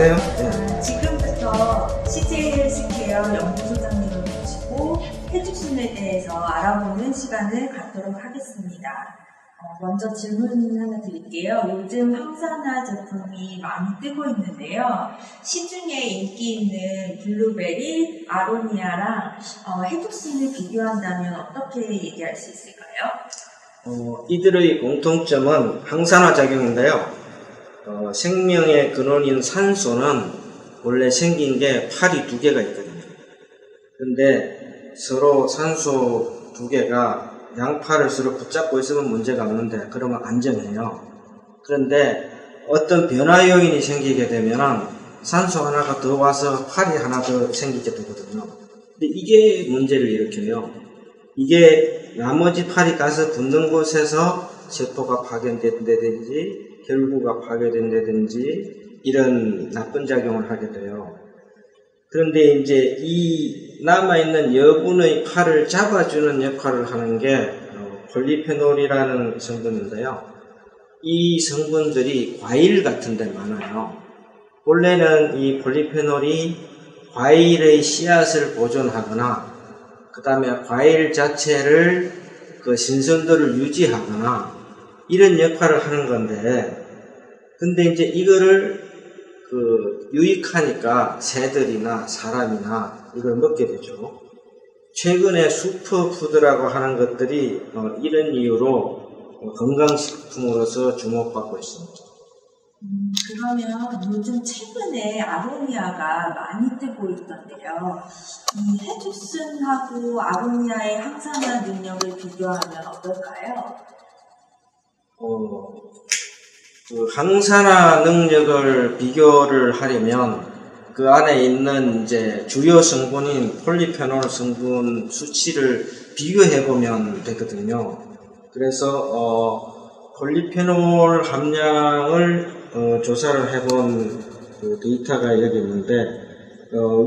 안녕하세요. 네. 지금부터 CJ 헬스케어 연구소장님을 모시고 해죽순에 대해서 알아보는 시간을 갖도록 하겠습니다. 먼저 질문 하나 드릴게요. 요즘 항산화 제품이 많이 뜨고 있는데요. 시중에 인기 있는 블루베리, 아로니아랑 해죽순을 비교한다면 어떻게 얘기할 수 있을까요? 이들의 공통점은 항산화 작용인데요. 생명의 근원인 산소는 원래 생긴 게 팔이 두 개가 있거든요. 근데 서로 산소 두 개가 양팔을 서로 붙잡고 있으면 문제가 없는데 그러면 안정해요. 그런데 어떤 변화 요인이 생기게 되면 산소 하나가 더 와서 팔이 하나 더 생기게 되거든요. 근데 이게 문제를 일으켜요. 이게 나머지 팔이 가서 붙는 곳에서 세포가 파견된다든지 혈구가 파괴된다든지 이런 나쁜 작용을 하게 돼요. 그런데 이제 이 남아있는 여분의 팔을 잡아주는 역할을 하는 게 폴리페놀이라는 성분인데요. 이 성분들이 과일 같은 데 많아요. 원래는 이 폴리페놀이 과일의 씨앗을 보존하거나 그 다음에 과일 자체를 그 신선도를 유지하거나 이런 역할을 하는 건데, 근데 이제 이거를 유익하니까 새들이나 사람이나 이걸 먹게 되죠. 최근에 슈퍼푸드라고 하는 것들이 이런 이유로 건강식품으로서 주목받고 있습니다. 그러면 요즘 최근에 아로니아가 많이 뜨고 있던데요. 이 해죽순하고 아로니아의 항산화 능력을 비교하면 어떨까요? 그 항산화 능력을 비교를 하려면 그 안에 있는 이제 주요 성분인 폴리페놀 성분 수치를 비교해 보면 되거든요. 그래서 폴리페놀 함량을 조사를 해본 그 데이터가 여기 있는데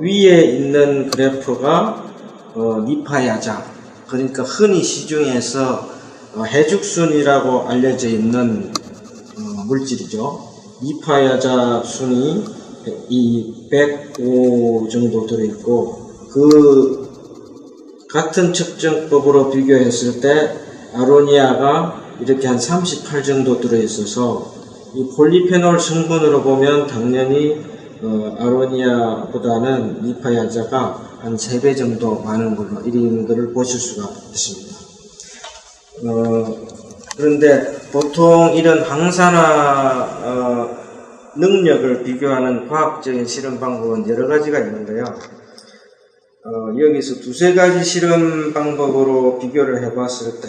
위에 있는 그래프가 니파야자, 그러니까 흔히 시중에서 해죽순이라고 알려져 있는 물질이죠. 니파야자 순이 이 105 정도 들어있고, 그 같은 측정법으로 비교했을 때 아로니아가 이렇게 한 38 정도 들어있어서 이 폴리페놀 성분으로 보면 당연히 아로니아보다는 니파야자가 한 3배 정도 많은 걸로 이런 것을 보실 수가 있습니다. 그런데 보통 이런 항산화 능력을 비교하는 과학적인 실험 방법은 여러 가지가 있는데요. 여기서 두세 가지 실험 방법으로 비교를 해봤을 때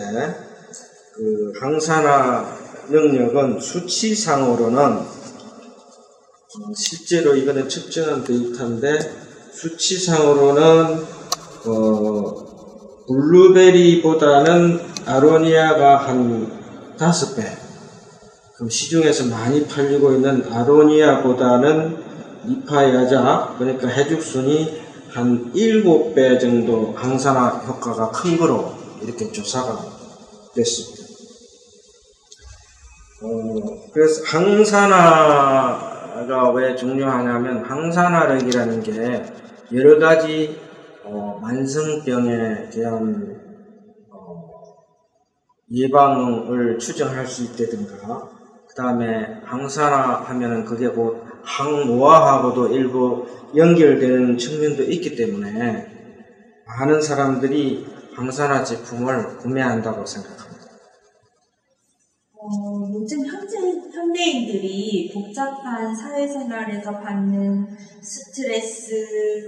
그 항산화 능력은 수치상으로는 실제로 이거는 측정한 데이터인데 수치상으로는 블루베리보다는 아로니아가 한 5배, 그럼 시중에서 많이 팔리고 있는 아로니아보다는 니파야자, 그러니까 해죽순이 한 7배 정도 항산화 효과가 큰 거로 이렇게 조사가 됐습니다. 그래서 항산화가 왜 중요하냐면 항산화력이라는 게 여러 가지 만성병에 대한 예방을 추정할 수 있다든가, 그 다음에 항산화 하면은 그게 곧 항노화하고도 일부 연결되는 측면도 있기 때문에 많은 사람들이 항산화 제품을 구매한다고 생각합니다. 요즘 현대인들이 복잡한 사회생활에서 받는 스트레스,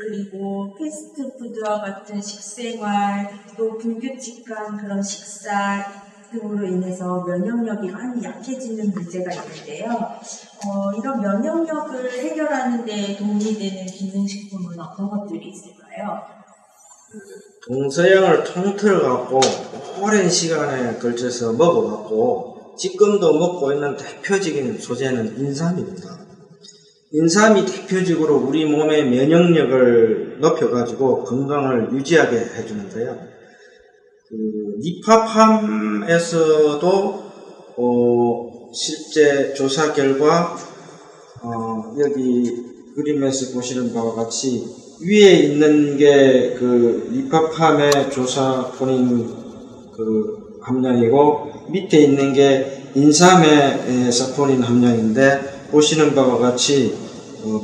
그리고 패스트푸드와 같은 식생활, 또 불규칙한 그런 식사 등으로 인해서 면역력이 많이 약해지는 문제가 있는데요. 이런 면역력을 해결하는 데 도움이 되는 기능식품은 어떤 것들이 있을까요? 동서양을 통틀어갖고 오랜 시간에 걸쳐서 먹어갖고 지금도 먹고 있는 대표적인 소재는 인삼입니다. 인삼이 대표적으로 우리 몸의 면역력을 높여가지고 건강을 유지하게 해주는데요. 니파팜에서도 실제 조사 결과 여기 그림에서 보시는 바와 같이 위에 있는 게 그 리파팜의 조사포닌 그 함량이고 밑에 있는 게 인삼의 사포닌 함량인데 보시는 바와 같이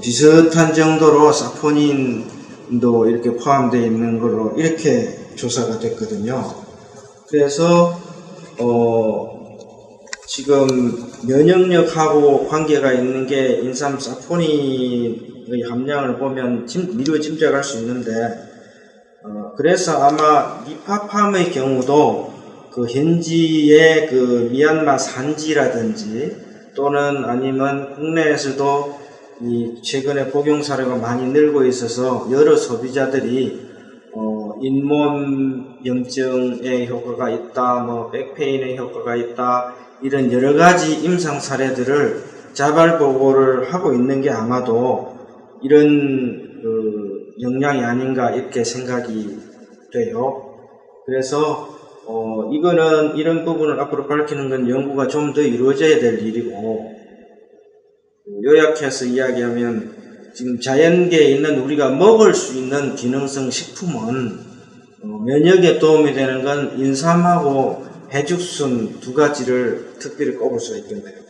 비슷한 정도로 사포닌도 이렇게 포함되어 있는 걸로 이렇게 조사가 됐거든요. 그래서 지금 면역력하고 관계가 있는 게 인삼 사포닌의 함량을 보면 미리 짐작할 수 있는데 그래서 아마 리파팜의 경우도 그 현지의 그 미얀마 산지라든지 또는 아니면 국내에서도 이 최근에 복용 사례가 많이 늘고 있어서 여러 소비자들이 잇몸 염증의 효과가 있다, 뭐 백페인의 효과가 있다, 이런 여러 가지 임상 사례들을 자발 보고를 하고 있는 게 아마도 이런 영향이 아닌가 이렇게 생각이 돼요. 그래서 이거는 이런 부분을 앞으로 밝히는 건 연구가 좀 더 이루어져야 될 일이고, 요약해서 이야기하면 지금 자연계에 있는 우리가 먹을 수 있는 기능성 식품은 면역에 도움이 되는 건 인삼하고 해죽순 두 가지를 특별히 꼽을 수가 있겠네요.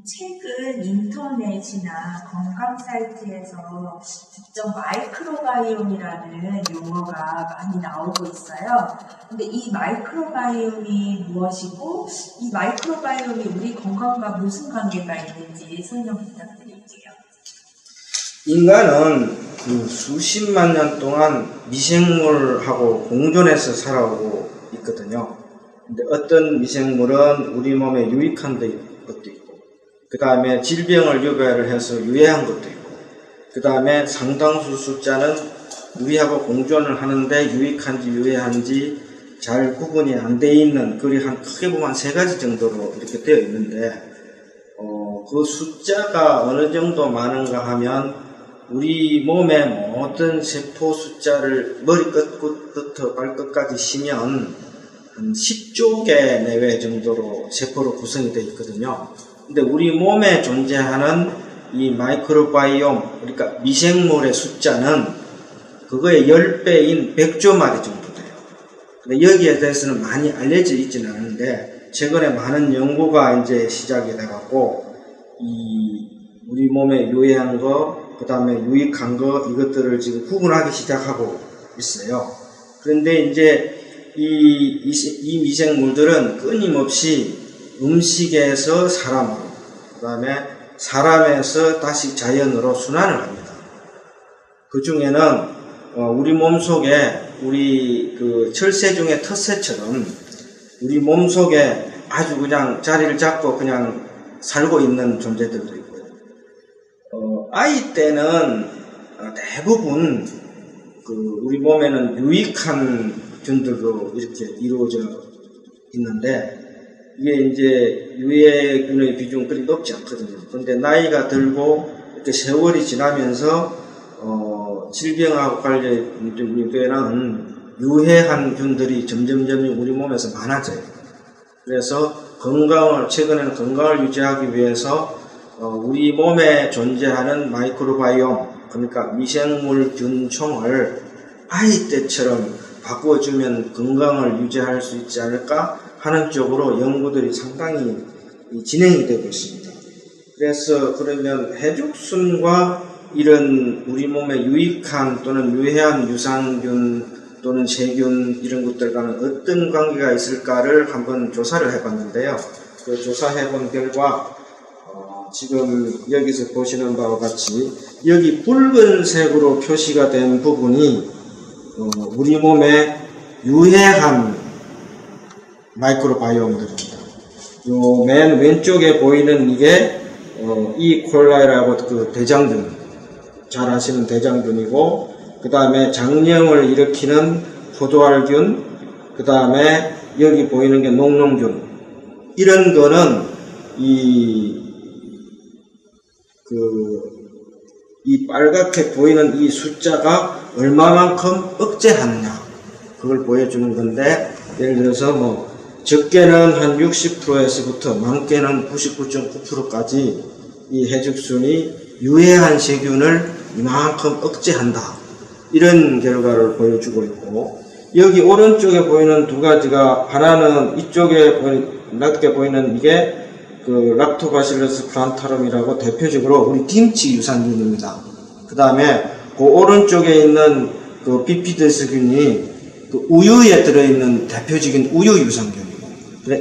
최근 인터넷이나 건강 사이트에서 직접 마이크로바이옴이라는 용어가 많이 나오고 있어요. 근데 이 마이크로바이옴이 무엇이고 이 마이크로바이옴이 우리 건강과 무슨 관계가 있는지 설명 부탁드릴게요. 인간은 그 수십만 년 동안 미생물하고 공존해서 살아오고 있거든요. 근데 어떤 미생물은 우리 몸에 유익한 것도 있고, 그 다음에 질병을 유발을 해서 유해한 것도 있고, 그 다음에 상당수 숫자는 우리하고 공존을 하는데 유익한지 유해한지 잘 구분이 안 돼 있는, 그리 한 크게 보면 한 3가지 정도로 이렇게 되어 있는데, 그 숫자가 어느 정도 많은가 하면 우리 몸의 모든 세포 숫자를 머리끝부터 발끝까지 쉬면 한 10조 개 내외 정도로 세포로 구성이 되어 있거든요. 근데 우리 몸에 존재하는 이 마이크로바이옴, 그러니까 미생물의 숫자는 그거의 10배인 100조 마리 정도 돼요. 근데 여기에 대해서는 많이 알려져 있지는 않은데, 최근에 많은 연구가 이제 시작이 돼갖고, 우리 몸에 유해한 거, 그 다음에 유익한 거, 이것들을 지금 구분하기 시작하고 있어요. 그런데 이제 이 미생물들은 끊임없이 음식에서 사람으로, 그 다음에 사람에서 다시 자연으로 순환을 합니다. 그 중에는 우리 몸속에 우리 그 철새중의 텃새처럼 우리 몸속에 아주 그냥 자리를 잡고 그냥 살고 있는 존재들도 있고요. 아이 때는 대부분 그 우리 몸에는 유익한 균들로 이렇게 이루어져 있는데, 이게 이제 유해균의 비중은 그리 높지 않거든요. 그런데 나이가 들고 이렇게 세월이 지나면서 질병하고 관련된 유해한 균들이 점점 우리 몸에서 많아져요. 그래서 최근에는 건강을 유지하기 위해서 우리 몸에 존재하는 마이크로바이옴, 그러니까 미생물균총을 아이 때처럼 바꿔주면 건강을 유지할 수 있지 않을까 하는 쪽으로 연구들이 상당히 진행이 되고 있습니다. 그래서 그러면 해죽순과 이런 우리 몸에 유익한 또는 유해한 유산균 또는 세균 이런 것들과는 어떤 관계가 있을까를 한번 조사를 해봤는데요. 그 조사해본 결과 지금 여기서 보시는 바와 같이 여기 붉은색으로 표시가 된 부분이 우리 몸에 유해한 마이크로바이옴들입니다. 요 맨 왼쪽에 보이는 이게 이 콜라이라고 그 대장균, 잘 아시는 대장균이고, 그 다음에 장염을 일으키는 포도알균, 그 다음에 여기 보이는 게 녹농균. 이런 거는 이 빨갛게 보이는 이 숫자가 얼마만큼 억제하느냐, 그걸 보여주는 건데, 예를 들어서 뭐 적게는 한 60%에서부터 많게는 99.9%까지 이 해죽순이 유해한 세균을 이만큼 억제한다. 이런 결과를 보여주고 있고, 여기 오른쪽에 보이는 두 가지가, 하나는 이쪽에 낮게 보이는 이게 그 락토바실러스 플란타름이라고 대표적으로 우리 김치 유산균입니다. 그 다음에 그 오른쪽에 있는 그 비피드스균이 그 우유에 들어있는 대표적인 우유 유산균이고,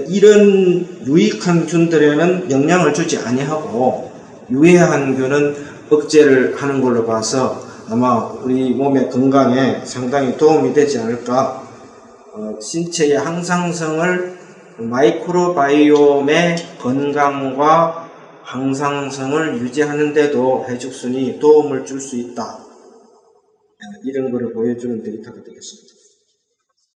이런 유익한 균들에는 영향을 주지 아니하고 유해한 균은 억제를 하는 걸로 봐서 아마 우리 몸의 건강에 상당히 도움이 되지 않을까. 신체의 항상성을, 마이크로바이옴의 건강과 항상성을 유지하는 데도 해죽순이 도움을 줄 수 있다. 이런 것을 보여주는 데이터가 되겠습니다.